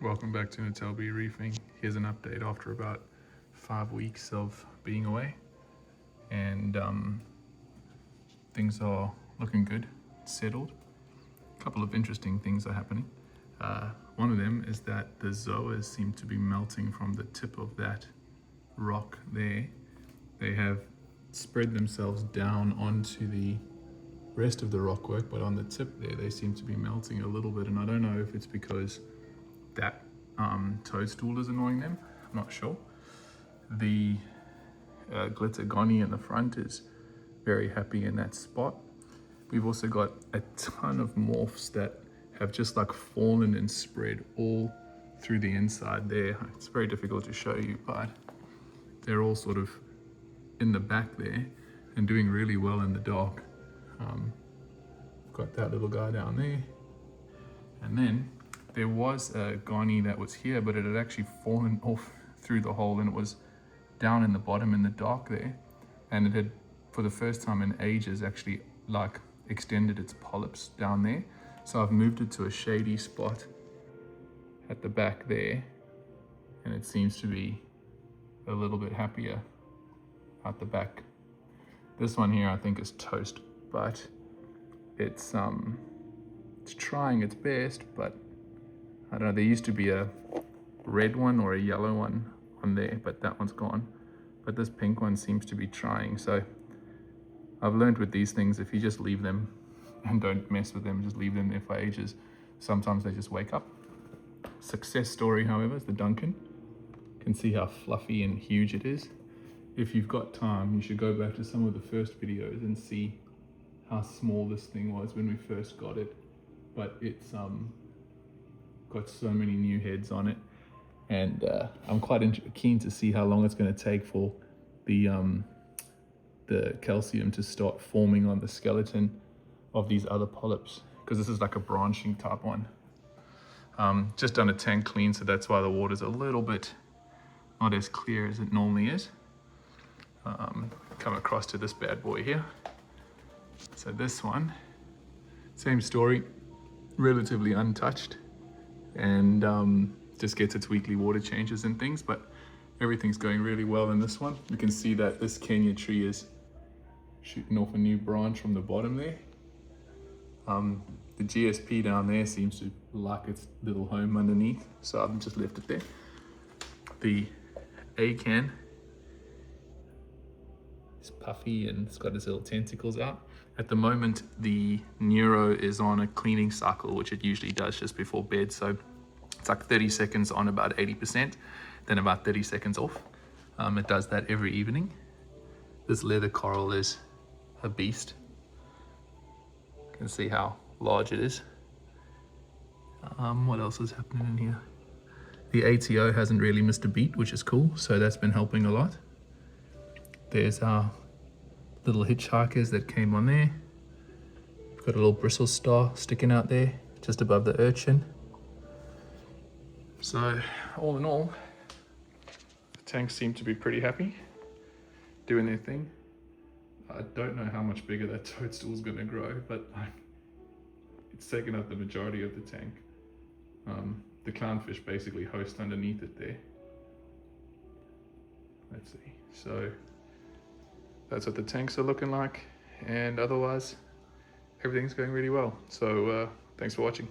Welcome back to Natelby Reefing. Here's an update after about 5 weeks of being away, and things are looking good, settled. A couple of interesting things are happening. One of them is that the zoas seem to be melting from the tip of that rock there. They have spread themselves down onto the rest of the rockwork, but on the tip there they seem to be melting a little bit, and I don't know if it's because that toadstool is annoying them. I'm not sure. The glitter goni in the front is very happy in that spot. We've also got a ton of morphs that have just like fallen and spread all through the inside there. It's very difficult to show you, but they're all sort of in the back there and doing really well in the dark. Got that little guy down there, and then there was a goni that was here, but it had actually fallen off through the hole, and it was down in the bottom in the dark there, and it had, for the first time in ages, actually like extended its polyps down there. So I've moved it to a shady spot at the back there, and it seems to be a little bit happier at the back. This one here I think is toast, but it's trying its best, but I don't know, there used to be a red one or a yellow one on there, but that one's gone. But this pink one seems to be trying. So I've learned with these things, if you just leave them and don't mess with them, just leave them there for ages, sometimes they just wake up. Success story, however, is the Duncan. You can see how fluffy and huge it is. If you've got time, you should go back to some of the first videos and see how small this thing was when we first got it. But it's got so many new heads on it, and I'm quite keen to see how long it's going to take for the calcium to start forming on the skeleton of these other polyps, because this is like a branching type one. Just done a tank clean, so that's why the water's a little bit not as clear as it normally is. Come across to this bad boy here. So this one, same story, relatively untouched, and just gets its weekly water changes and things, but everything's going really well in this one. You can see that this Kenya tree is shooting off a new branch from the bottom there. The GSP down there seems to like its little home underneath, so I've just left it there. The acan is puffy and it's got its little tentacles out. At the moment, the neuro is on a cleaning cycle, which it usually does just before bed. So it's like 30 seconds on about 80%, then about 30 seconds off. It does that every evening. This leather coral is a beast. You can see how large it is. What else is happening in here? The ATO hasn't really missed a beat, which is cool. So that's been helping a lot. There's our little hitchhikers that came on there. We've got a little bristle star sticking out there just above the urchin. So all in all, the tanks seem to be pretty happy doing their thing. I don't know how much bigger that toadstool is going to grow, but it's taken up the majority of the tank. The clownfish basically host underneath it there. Let's see. So that's what the tanks are looking like, and otherwise everything's going really well. So thanks for watching.